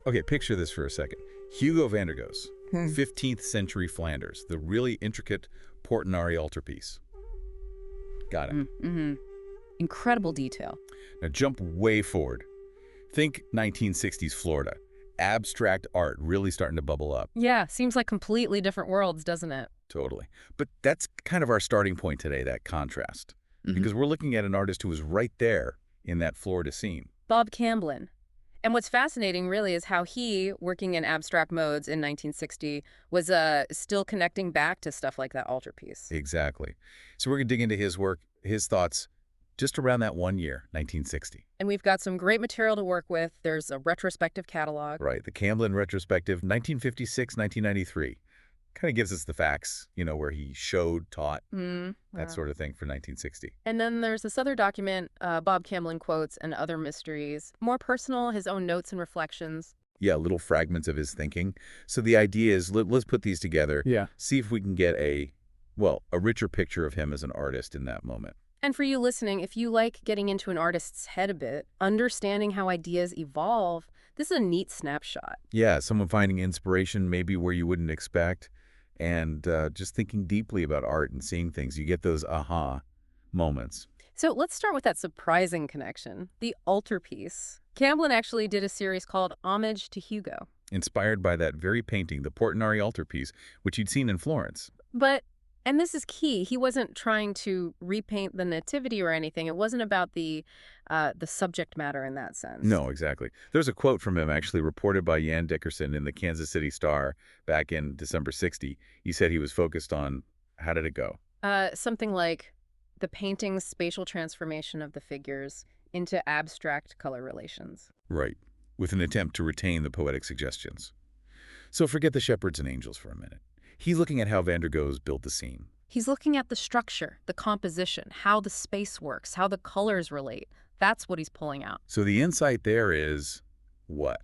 Okay, picture this for a second. Hugo van der Goes, Hmm. 15th century Flanders, the really intricate Portinari altarpiece. Got it. Mm-hmm. Incredible detail. Now jump way forward. Think 1960s Florida. Abstract art really starting to bubble up. Yeah, seems like completely different worlds, doesn't it? Totally. But that's kind of our starting point today, that contrast. Because we're looking at an artist who was right there in that Florida scene. Bob Camblin. And what's fascinating, really, is how he, working in abstract modes in 1960, was still connecting back to stuff like that altarpiece. Exactly. So we're going to dig into his work, his thoughts, just around that one year, 1960. And we've got some great material to work with. There's a retrospective catalog. Right. The Camblin retrospective, 1956, 1993. Kind of gives us the facts, where he showed, taught, that sort of thing for 1960. And then there's this other document, Bob Camblin quotes and other mysteries. More personal, his own notes and reflections. Yeah, little fragments of his thinking. So the idea is, let's put these together. Yeah. See if we can get a richer picture of him as an artist in that moment. And for you listening, if you like getting into an artist's head a bit, understanding how ideas evolve, this is a neat snapshot. Yeah, someone finding inspiration maybe where you wouldn't expect, and just thinking deeply about art and seeing things. You get those aha moments. So let's start with that surprising connection, the altarpiece. Camblin actually did a series called Homage to Hugo. Inspired by that very painting, the Portinari altarpiece, which you'd seen in Florence. But, and this is key, he wasn't trying to repaint the nativity or anything. It wasn't about the subject matter in that sense. No, exactly. There's a quote from him actually reported by Jan Dickerson in the Kansas City Star back in December 60. He said he was focused on, how did it go? Something like the painting's spatial transformation of the figures into abstract color relations. Right, with an attempt to retain the poetic suggestions. So forget the shepherds and angels for a minute. He's looking at how Van der Goes built the scene. He's looking at the structure, the composition, how the space works, how the colors relate. That's what he's pulling out. So the insight there is what?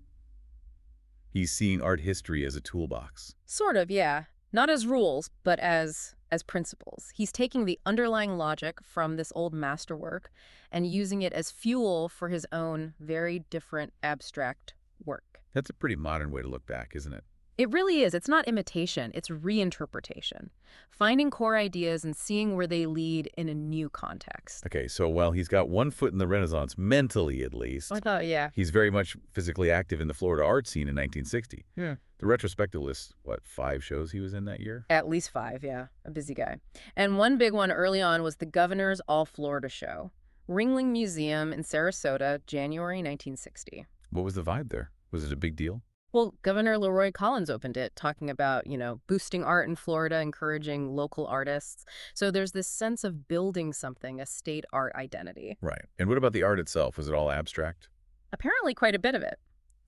He's seeing art history as a toolbox. Sort of, yeah. Not as rules, but as principles. He's taking the underlying logic from this old masterwork and using it as fuel for his own very different abstract work. That's a pretty modern way to look back, isn't it? It really is. It's not imitation, it's reinterpretation. Finding core ideas and seeing where they lead in a new context. Okay, so while he's got one foot in the Renaissance, mentally at least, I thought, yeah. he's very much physically active in the Florida art scene in 1960. Yeah. The retrospective lists, 5 shows he was in that year? At least 5, yeah. A busy guy. And one big one early on was the Governor's All Florida Show. Ringling Museum in Sarasota, January 1960. What was the vibe there? Was it a big deal? Well, Governor Leroy Collins opened it, talking about, boosting art in Florida, encouraging local artists. So there's this sense of building something, a state art identity. Right. And what about the art itself? Was it all abstract? Apparently quite a bit of it.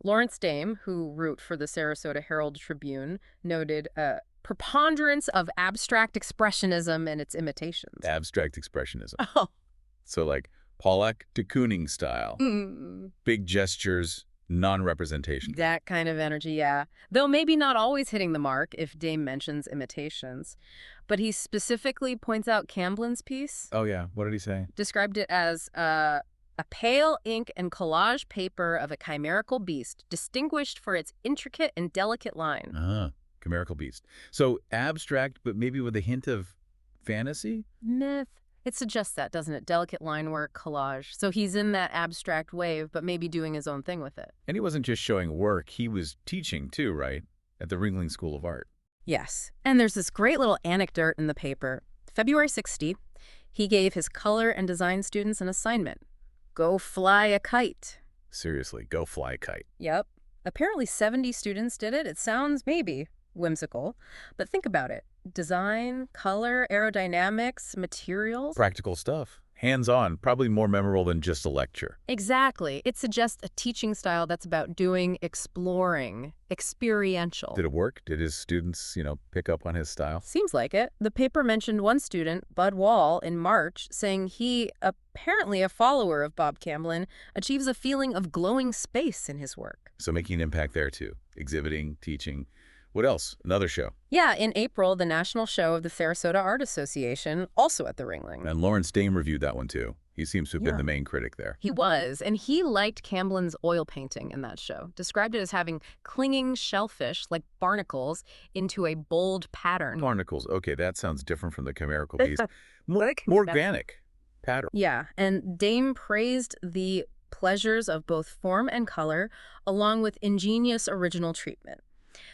Lawrence Dame, who wrote for the Sarasota Herald Tribune, noted a preponderance of abstract expressionism and its imitations. Abstract expressionism. Oh. So like Pollock de Kooning style. Big gestures, non-representation. That kind of energy, yeah. Though maybe not always hitting the mark if Dame mentions imitations. But he specifically points out Camblin's piece. Oh, yeah. What did he say? Described it as a pale ink and collage paper of a chimerical beast, distinguished for its intricate and delicate line. Chimerical beast. So abstract, but maybe with a hint of fantasy? Myth. It suggests that, doesn't it? Delicate line work, collage. So he's in that abstract wave, but maybe doing his own thing with it. And he wasn't just showing work, he was teaching too, right? At the Ringling School of Art. Yes. And there's this great little anecdote in the paper. February 60, he gave his color and design students an assignment. Go fly a kite. Seriously, go fly a kite. Yep. Apparently 70 students did it. It sounds maybe whimsical, but think about it. Design, color, aerodynamics, materials. Practical stuff. Hands-on, probably more memorable than just a lecture. Exactly. It suggests a teaching style that's about doing, exploring, experiential. Did it work? Did his students, pick up on his style? Seems like it. The paper mentioned one student, Bud Wall, in March, saying he, apparently a follower of Bob Camblin, achieves a feeling of glowing space in his work. So making an impact there too. Exhibiting, teaching. What else? Another show. Yeah, in April, the national show of the Sarasota Art Association, also at the Ringling. And Lawrence Dame reviewed that one too. He seems to have been the main critic there. He was, and he liked Camblin's oil painting in that show, described it as having clinging shellfish, like barnacles, into a bold pattern. Barnacles. Okay, that sounds different from the chimerical piece. More, Like more organic pattern. Yeah, and Dame praised the pleasures of both form and color, along with ingenious original treatment.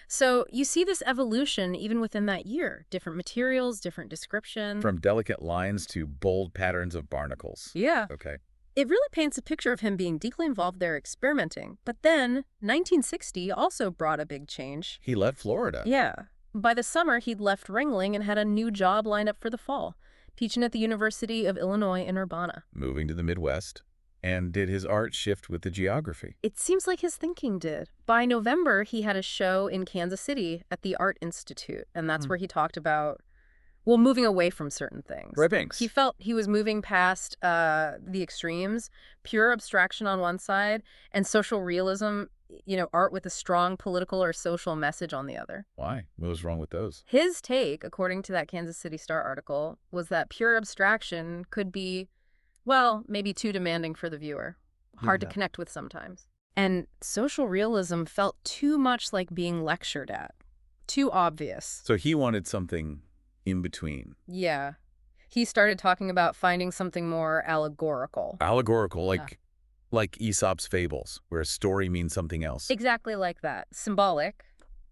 So you see this evolution even within that year. Different materials, different description. From delicate lines to bold patterns of barnacles. Yeah. Okay. It really paints a picture of him being deeply involved there experimenting. But then, 1960 also brought a big change. He left Florida. Yeah. By the summer, he'd left Ringling and had a new job lined up for the fall, teaching at the University of Illinois in Urbana. Moving to the Midwest. And did his art shift with the geography? It seems like his thinking did. By November, he had a show in Kansas City at the Art Institute, and that's where he talked about, well, moving away from certain things. Right, thanks. He felt he was moving past the extremes, pure abstraction on one side, and social realism, art with a strong political or social message on the other. Why? What was wrong with those? His take, according to that Kansas City Star article, was that pure abstraction could be, well, maybe too demanding for the viewer, hard to connect with sometimes. And social realism felt too much like being lectured at, too obvious. So he wanted something in between. Yeah. He started talking about finding something more allegorical. Allegorical, like Aesop's fables, where a story means something else. Exactly like that. Symbolic,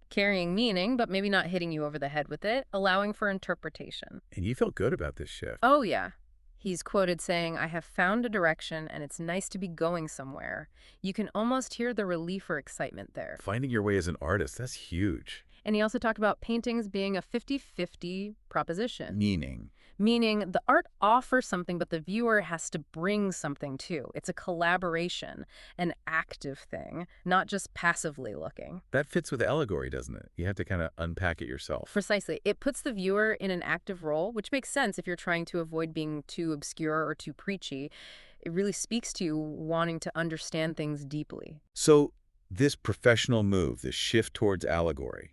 carrying meaning, but maybe not hitting you over the head with it, allowing for interpretation. And you felt good about this shift. Oh, yeah. He's quoted saying, "I have found a direction, and it's nice to be going somewhere." You can almost hear the relief or excitement there. Finding your way as an artist, that's huge. And he also talked about paintings being a 50-50 proposition. Meaning The art offers something, but the viewer has to bring something too. It's a collaboration, an active thing, not just passively looking. that fits with allegory, doesn't it? You have to kind of unpack it yourself. Precisely. It puts the viewer in an active role, which makes sense if you're trying to avoid being too obscure or too preachy. It really speaks to you wanting to understand things deeply. So this professional move, this shift towards allegory,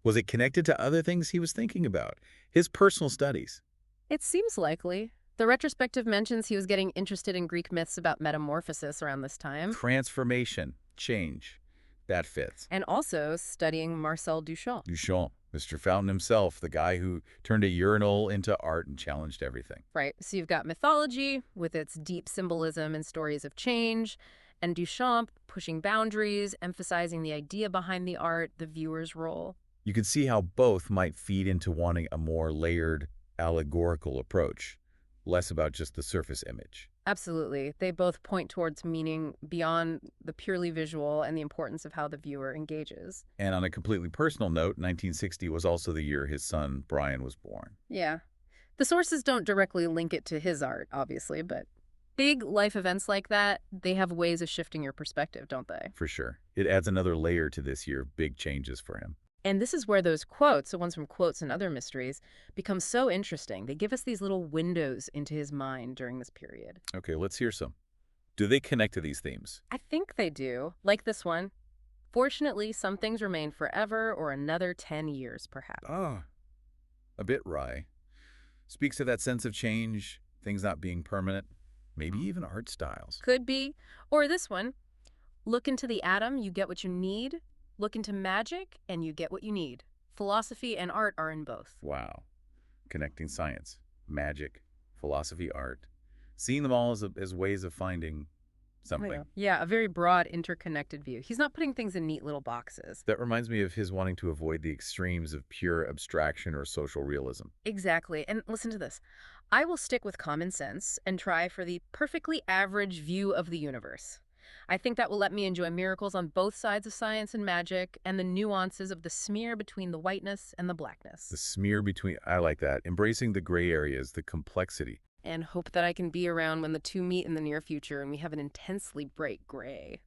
was it connected to other things he was thinking about? His personal studies? It seems likely. The retrospective mentions he was getting interested in Greek myths about metamorphosis around this time. Transformation, change. That fits. And also studying Marcel Duchamp. Duchamp, Mr. Fountain himself, the guy who turned a urinal into art and challenged everything. Right. So you've got mythology with its deep symbolism and stories of change, and Duchamp pushing boundaries, emphasizing the idea behind the art, the viewer's role. You can see how both might feed into wanting a more layered, allegorical approach, less about just the surface image. Absolutely. They both point towards meaning beyond the purely visual and the importance of how the viewer engages. And on a completely personal note, 1960 was also the year his son, Brian, was born. Yeah. The sources don't directly link it to his art, obviously, but big life events like that, they have ways of shifting your perspective, don't they? For sure. It adds another layer to this year of big changes for him. And this is where those quotes, the ones from Quotes and Other Mysteries, become so interesting. They give us these little windows into his mind during this period. Okay, let's hear some. Do they connect to these themes? I think they do. Like this one. Fortunately, some things remain forever or another 10 years, perhaps. Ah, a bit wry. Speaks to that sense of change, things not being permanent, maybe even art styles. Could be. Or this one. Look into the atom, you get what you need. Look into magic, and you get what you need. Philosophy and art are in both. Wow. Connecting science, magic, philosophy, art. Seeing them all as ways of finding something. Yeah, a very broad, interconnected view. He's not putting things in neat little boxes. That reminds me of his wanting to avoid the extremes of pure abstraction or social realism. Exactly. And listen to this. I will stick with common sense and try for the perfectly average view of the universe. I think that will let me enjoy miracles on both sides of science and magic and the nuances of the smear between the whiteness and the blackness. The smear between, I like that, embracing the gray areas, the complexity. And hope that I can be around when the two meet in the near future and we have an intensely bright gray.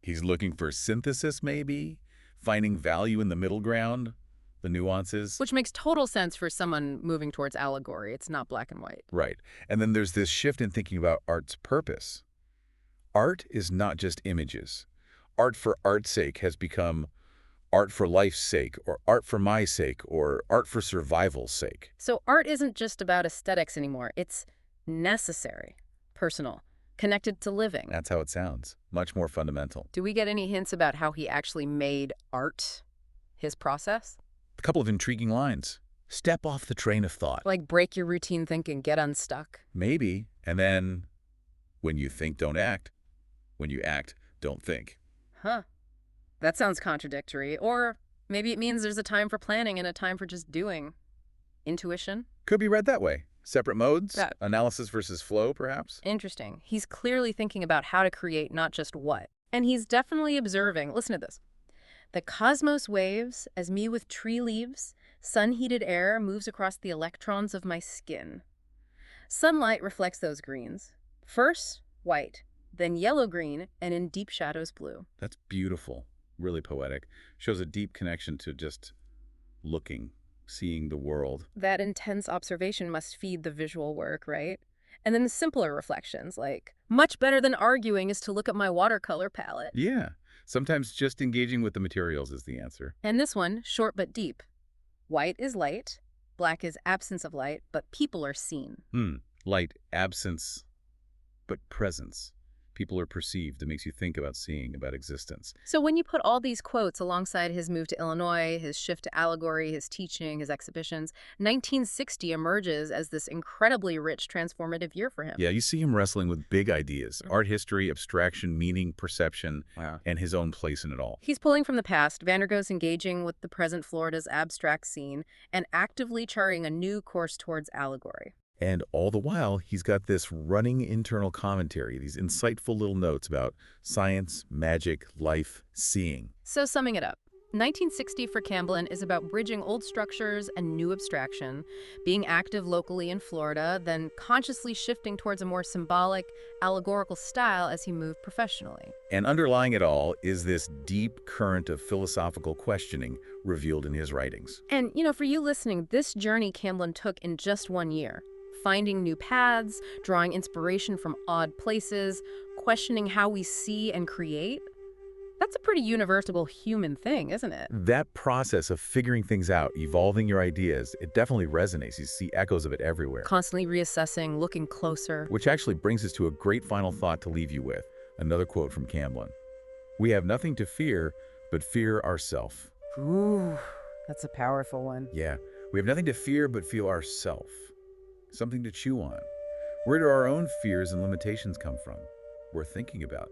He's looking for synthesis, maybe? Finding value in the middle ground? The nuances? Which makes total sense for someone moving towards allegory. It's not black and white. Right. And then there's this shift in thinking about art's purpose. Art is not just images. Art for art's sake has become art for life's sake, or art for my sake, or art for survival's sake. So art isn't just about aesthetics anymore. It's necessary, personal, connected to living. That's how it sounds. Much more fundamental. Do we get any hints about how he actually made art his process? A couple of intriguing lines. Step off the train of thought. Like break your routine thinking, get unstuck. Maybe. And then, when you think, don't act. When you act, don't think. Huh. That sounds contradictory. Or maybe it means there's a time for planning and a time for just doing. Intuition? Could be read that way. Separate modes? Yeah. Analysis versus flow, perhaps? Interesting. He's clearly thinking about how to create, not just what. And he's definitely observing, listen to this. The cosmos waves as me with tree leaves, sun-heated air moves across the electrons of my skin. Sunlight reflects those greens. First, white, then yellow-green, and in deep shadows, blue. That's beautiful. Really poetic. Shows a deep connection to just looking, seeing the world. That intense observation must feed the visual work, right? And then the simpler reflections, like, much better than arguing is to look at my watercolor palette. Yeah. Sometimes just engaging with the materials is the answer. And this one, short but deep. White is light, black is absence of light, but people are seen. Light, absence, but presence. People are perceived. It makes you think about seeing, about existence. So when you put all these quotes alongside his move to Illinois, his shift to allegory, his teaching, his exhibitions, 1960 emerges as this incredibly rich, transformative year for him. Yeah, you see him wrestling with big ideas. Art history, abstraction, meaning, perception, and his own place in it all. He's pulling from the past, Van der Gogh's engaging with the present Florida's abstract scene, and actively charting a new course towards allegory. And all the while, he's got this running internal commentary, these insightful little notes about science, magic, life, seeing. So summing it up, 1960 for Camblin is about bridging old structures and new abstraction, being active locally in Florida, then consciously shifting towards a more symbolic, allegorical style as he moved professionally. And underlying it all is this deep current of philosophical questioning revealed in his writings. And, you know, for you listening, this journey Camblin took in just 1 year. Finding new paths, drawing inspiration from odd places, questioning how we see and create. That's a pretty universal human thing, isn't it? That process of figuring things out, evolving your ideas, it definitely resonates. You see echoes of it everywhere. Constantly reassessing, looking closer. Which actually brings us to a great final thought to leave you with. Another quote from Camblin. We have nothing to fear, but fear ourself. Ooh, that's a powerful one. Yeah, we have nothing to fear but feel ourself. Something to chew on. Where do our own fears and limitations come from? We're thinking about.